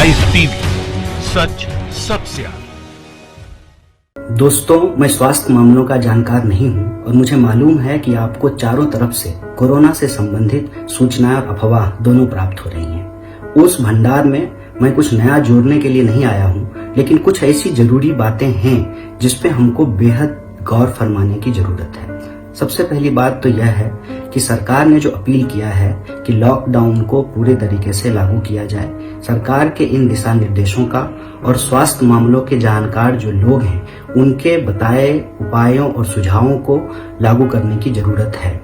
Ice TV, सच सबसे आगे। दोस्तों, मैं स्वास्थ्य मामलों का जानकार नहीं हूं और मुझे मालूम है कि आपको चारों तरफ से कोरोना से संबंधित सूचनाएं और अफवाह दोनों प्राप्त हो रही हैं। उस भंडार में मैं कुछ नया जोड़ने के लिए नहीं आया हूं, लेकिन कुछ ऐसी जरूरी बातें हैं जिस पे हमको बेहद गौर फरमाने की जरूरत है। सबसे पहली बात तो यह है कि सरकार ने जो अपील किया है कि लॉकडाउन को पूरे तरीके से लागू किया जाए, सरकार के इन दिशा निर्देशों का और स्वास्थ्य मामलों के जानकार जो लोग हैं उनके बताए उपायों और सुझावों को लागू करने की जरूरत है।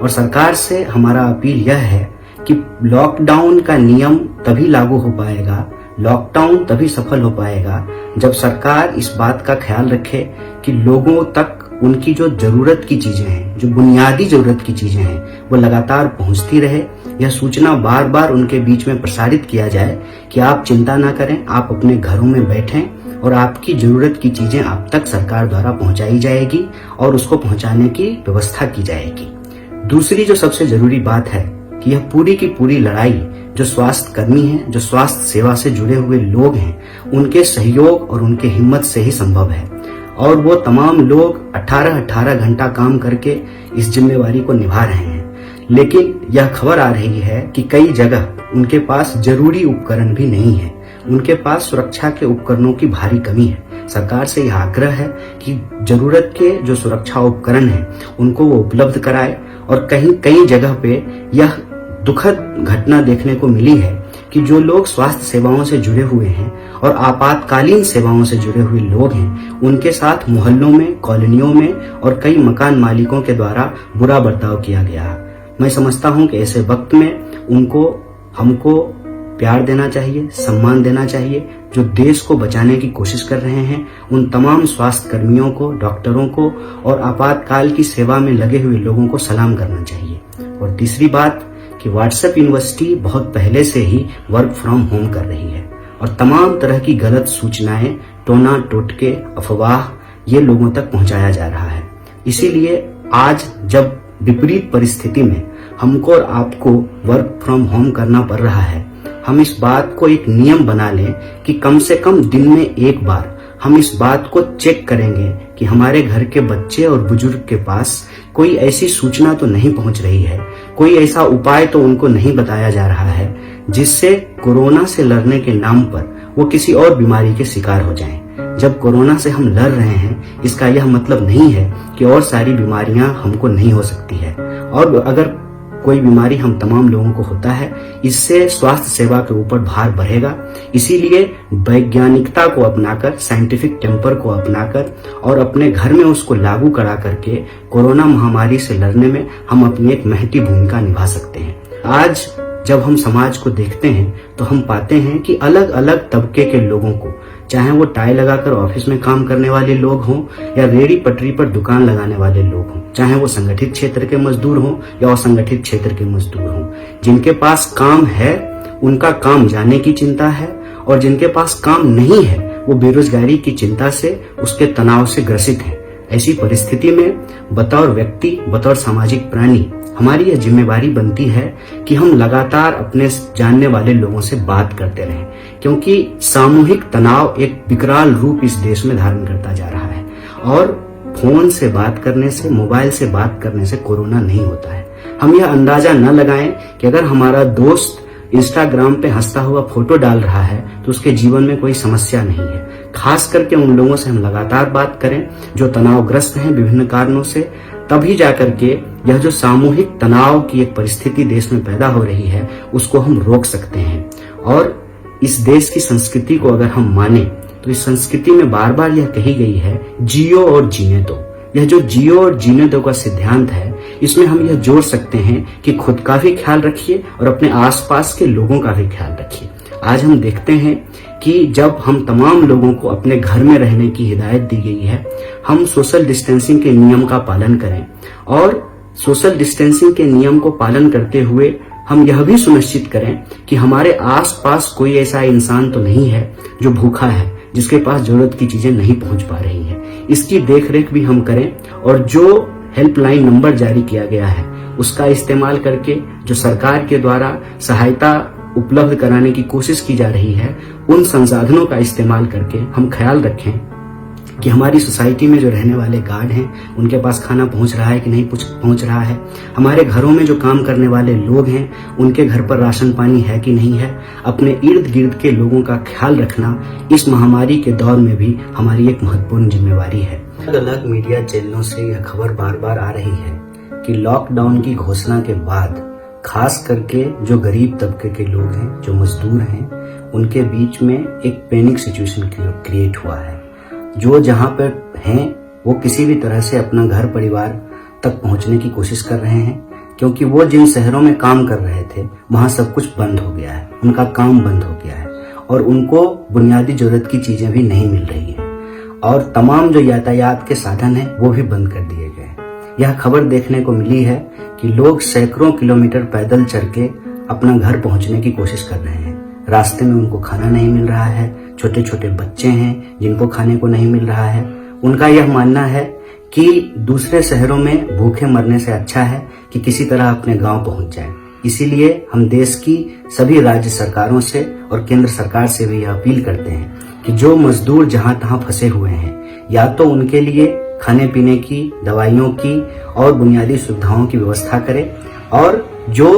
और सरकार से हमारा अपील यह है कि लॉकडाउन का नियम तभी लागू हो पाएगा, लॉकडाउन तभी सफल हो पाएगा जब सरकार इस बात का ख्याल रखे कि लोगों तक उनकी जो जरूरत की चीजें हैं, जो बुनियादी जरूरत की चीजें हैं, वो लगातार पहुंचती रहे। यह सूचना बार बार उनके बीच में प्रसारित किया जाए कि आप चिंता ना करें, आप अपने घरों में बैठें और आपकी जरूरत की चीजें आप तक सरकार द्वारा पहुंचाई जाएगी और उसको पहुंचाने की व्यवस्था की जाएगी। दूसरी जो सबसे जरूरी बात है कि यह पूरी की पूरी लड़ाई जो स्वास्थ्य कर्मी हैं, जो स्वास्थ्य सेवा से जुड़े हुए लोग हैं, उनके सहयोग और उनके हिम्मत से ही संभव है। और वो तमाम लोग 18-18 घंटा काम करके इस जिम्मेवारी को निभा रहे हैं। लेकिन यह खबर आ रही है कि कई जगह उनके पास जरूरी उपकरण भी नहीं है, उनके पास सुरक्षा के उपकरणों की भारी कमी है। सरकार से यह आग्रह है कि जरूरत के जो सुरक्षा उपकरण हैं उनको वो उपलब्ध कराए। और कई जगह पे यह दुखद घटना देखने को मिली है कि जो लोग स्वास्थ्य सेवाओं से जुड़े हुए हैं और आपातकालीन सेवाओं से जुड़े हुए लोग हैं, उनके साथ मोहल्लों में, कॉलोनियों में और कई मकान मालिकों के द्वारा बुरा बर्ताव किया गया। मैं समझता हूं कि ऐसे वक्त में हमको प्यार देना चाहिए, सम्मान देना चाहिए। जो देश को बचाने की कोशिश कर रहे हैं उन तमाम स्वास्थ्य कर्मियों को, डॉक्टरों को और आपातकाल की सेवा में लगे हुए लोगों को सलाम करना चाहिए। और तीसरी बात कि व्हाट्सएप यूनिवर्सिटी बहुत पहले से ही वर्क फ्रॉम होम कर रही है और तमाम तरह की गलत सूचनाएं, टोना टोटके, अफवाह ये लोगों तक पहुंचाया जा रहा है। इसीलिए आज जब विपरीत परिस्थिति में हमको और आपको वर्क फ्रॉम होम करना पड़ रहा है, हम इस बात को एक नियम बना लें कि कम से कम दिन में एक बार हम इस बात को चेक करेंगे कि हमारे घर के बच्चे और बुजुर्ग के पास कोई ऐसी सूचना तो नहीं पहुंच रही है, कोई ऐसा उपाय तो उनको नहीं बताया जा रहा है जिससे कोरोना से लड़ने के नाम पर वो किसी और बीमारी के शिकार हो जाएं। जब कोरोना से हम लड़ रहे हैं, इसका यह मतलब नहीं है कि और सारी बीमारियां हमको नहीं हो सकती है। और अगर कोई बीमारी हम तमाम लोगों को होता है, इससे स्वास्थ्य सेवा के ऊपर भार बढ़ेगा। इसीलिए वैज्ञानिकता को अपनाकर, साइंटिफिक टेम्पर को अपनाकर और अपने घर में उसको लागू करा करके कोरोना महामारी से लड़ने में हम अपनी एक महती भूमिका निभा सकते हैं। आज जब हम समाज को देखते हैं तो हम पाते हैं कि अलग अलग तबके के लोगों को, चाहे वो टाई लगाकर ऑफिस में काम करने वाले लोग हों या रेडी पटरी पर दुकान लगाने वाले लोग हों, चाहे वो संगठित क्षेत्र के मजदूर हों या असंगठित क्षेत्र के मजदूर हों, जिनके पास काम है उनका काम जाने की चिंता है और जिनके पास काम नहीं है वो बेरोजगारी की चिंता से, उसके तनाव से ग्रसित है। ऐसी परिस्थिति में बतौर व्यक्ति, बतौर सामाजिक प्राणी हमारी यह जिम्मेवारी बनती है कि हम लगातार अपने जानने वाले लोगों से बात करते रहें, क्योंकि सामूहिक तनाव एक विकराल रूप इस देश में धारण करता जा रहा है। और फोन से बात करने से, मोबाइल से बात करने से कोरोना नहीं होता है। हम यह अंदाजा न लगाएं कि अगर हमारा दोस्त इंस्टाग्राम पे हंसता हुआ फोटो डाल रहा है तो उसके जीवन में कोई समस्या नहीं है। खास करके उन लोगों से हम लगातार बात करें जो तनावग्रस्त हैं विभिन्न कारणों से, तभी जाकर के यह जो सामूहिक तनाव की एक परिस्थिति देश में पैदा हो रही है उसको हम रोक सकते हैं। और इस देश की संस्कृति को अगर हम माने तो इस संस्कृति में बार बार यह कही गई है, जियो और जीने दो। यह जो जियो और जीने दो का सिद्धांत है, इसमें हम यह जोड़ सकते हैं कि खुद का भी ख्याल रखिए और अपने आसपास के लोगों का भी ख्याल रखिए। आज हम देखते हैं कि जब हम तमाम लोगों को अपने घर में रहने की हिदायत दी गई है, हम सोशल डिस्टेंसिंग के नियम का पालन करें और सोशल डिस्टेंसिंग के नियम को पालन करते हुए हम यह भी सुनिश्चित करें कि हमारे आसपास कोई ऐसा इंसान तो नहीं है जो भूखा है, जिसके पास जरूरत की चीजें नहीं पहुंच पा रही है। इसकी देखरेख भी हम करें और जो हेल्पलाइन नंबर जारी किया गया है उसका इस्तेमाल करके, जो सरकार के द्वारा सहायता उपलब्ध कराने की कोशिश की जा रही है, उन संसाधनों का इस्तेमाल करके हम ख्याल रखें कि हमारी सोसाइटी में जो रहने वाले गार्ड हैं उनके पास खाना पहुंच रहा है कि नहीं पहुंच रहा है, हमारे घरों में जो काम करने वाले लोग हैं उनके घर पर राशन पानी है कि नहीं है। अपने इर्द गिर्द के लोगों का ख्याल रखना इस महामारी के दौर में भी हमारी एक महत्वपूर्ण जिम्मेवारी है। अलग अलग मीडिया चैनलों से यह खबर बार बार आ रही है कि लॉकडाउन की घोषणा के बाद खास करके जो गरीब तबके के लोग हैं, जो मजदूर हैं, उनके बीच में एक पैनिक सिचुएशन क्रिएट हुआ है। जो जहां पर हैं वो किसी भी तरह से अपना घर परिवार तक पहुंचने की कोशिश कर रहे हैं, क्योंकि वो जिन शहरों में काम कर रहे थे वहां सब कुछ बंद हो गया है, उनका काम बंद हो गया है और उनको बुनियादी जरूरत की चीजें भी नहीं मिल रही है और तमाम जो यातायात के साधन है वो भी बंद कर दिए गए हैं। यह खबर देखने को मिली है कि लोग सैकड़ों किलोमीटर पैदल चल के अपना घर पहुंचने की कोशिश कर रहे हैं। रास्ते में उनको खाना नहीं मिल रहा है, छोटे छोटे बच्चे हैं जिनको खाने को नहीं मिल रहा है। उनका यह मानना है कि दूसरे शहरों में भूखे मरने से अच्छा है कि किसी तरह अपने गांव पहुंच जाए। इसीलिए हम देश की सभी राज्य सरकारों से और केंद्र सरकार से भी यह अपील करते हैं कि जो मजदूर जहां तहां फंसे हुए हैं, या तो उनके लिए खाने पीने की, दवाइयों की और बुनियादी सुविधाओं की व्यवस्था करें, और जो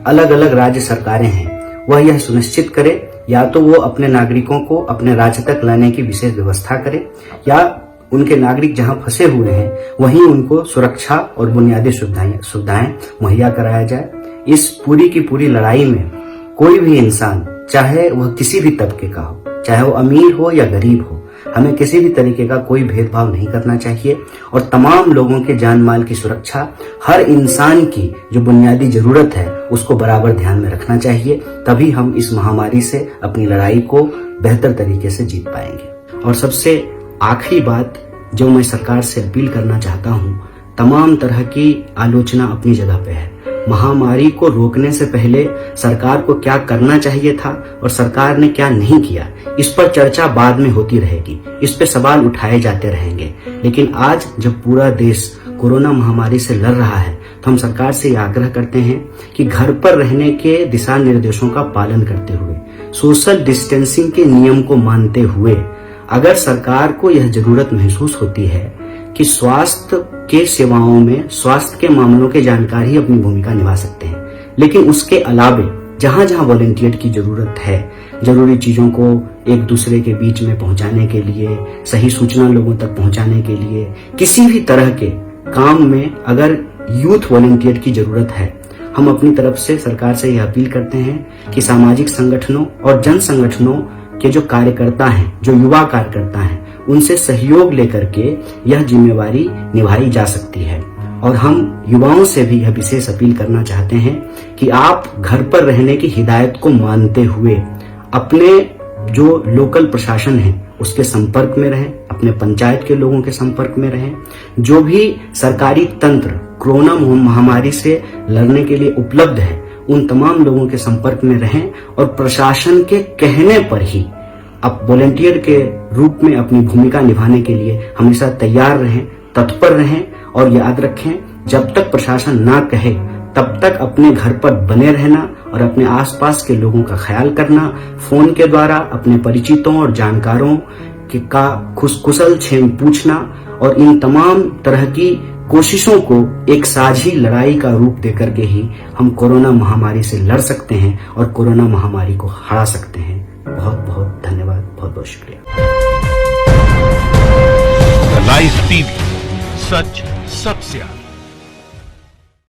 अलग अलग राज्य सरकारें हैं वह यह सुनिश्चित करे या तो वो अपने नागरिकों को अपने राज्य तक लाने की विशेष व्यवस्था करे, या उनके नागरिक जहां फंसे हुए हैं वहीं उनको सुरक्षा और बुनियादी सुविधाएं मुहैया कराया जाए। इस पूरी की पूरी लड़ाई में कोई भी इंसान, चाहे वह किसी भी तबके का हो, चाहे वो अमीर हो या गरीब हो, हमें किसी भी तरीके का कोई भेदभाव नहीं करना चाहिए और तमाम लोगों के जान माल की सुरक्षा, हर इंसान की जो बुनियादी जरूरत है उसको बराबर ध्यान में रखना चाहिए। तभी हम इस महामारी से अपनी लड़ाई को बेहतर तरीके से जीत पाएंगे। और सबसे आखिरी बात जो मैं सरकार से अपील करना चाहता हूँ, तमाम तरह की आलोचना अपनी जगह पे है। महामारी को रोकने से पहले सरकार को क्या करना चाहिए था और सरकार ने क्या नहीं किया, इस पर चर्चा बाद में होती रहेगी, इस पे सवाल उठाए जाते रहेंगे। लेकिन आज जब पूरा देश कोरोना महामारी से लड़ रहा है तो हम सरकार से आग्रह करते हैं कि घर पर रहने के दिशा निर्देशों का पालन करते हुए, सोशल डिस्टेंसिंग के नियम को मानते हुए, अगर सरकार को यह जरूरत महसूस होती है कि स्वास्थ्य के सेवाओं में स्वास्थ्य के मामलों के जानकार ही अपनी भूमिका निभा सकते हैं, लेकिन उसके अलावे जहां जहां वॉलंटियर की जरूरत है, जरूरी चीजों को एक दूसरे के बीच में पहुंचाने के लिए, सही सूचना लोगों तक पहुंचाने के लिए, किसी भी तरह के काम में अगर यूथ वॉलंटियर की जरूरत है, हम अपनी तरफ से सरकार से यह अपील करते हैं कि सामाजिक संगठनों और जन संगठनों के जो कार्यकर्ता हैं, जो युवा कार्यकर्ता हैं, उनसे सहयोग लेकर के यह जिम्मेवारी निभाई जा सकती है। और हम युवाओं से भी यह विशेष अपील करना चाहते हैं कि आप घर पर रहने की हिदायत को मानते हुए अपने जो लोकल प्रशासन है उसके संपर्क में रहें, अपने पंचायत के लोगों के संपर्क में रहें, जो भी सरकारी तंत्र कोरोना महामारी से लड़ने के लिए उपलब्ध है उन तमाम लोगों के संपर्क में रहें और प्रशासन के कहने पर ही अब वॉलंटियर के रूप में अपनी भूमिका निभाने के लिए हमेशा तैयार रहें, तत्पर रहें। और याद रखें, जब तक प्रशासन ना कहे तब तक अपने घर पर बने रहना और अपने आसपास के लोगों का ख्याल करना, फोन के द्वारा अपने परिचितों और जानकारों का कुशल क्षेम पूछना और इन तमाम तरह की कोशिशों को एक साझी लड़ाई का रूप देकर के ही हम कोरोना महामारी से लड़ सकते हैं और कोरोना महामारी को हरा सकते हैं। बहुत बहुत धन्यवाद, बहुत बहुत शुक्रिया। लाइव टीवी, सच सबसे आगे।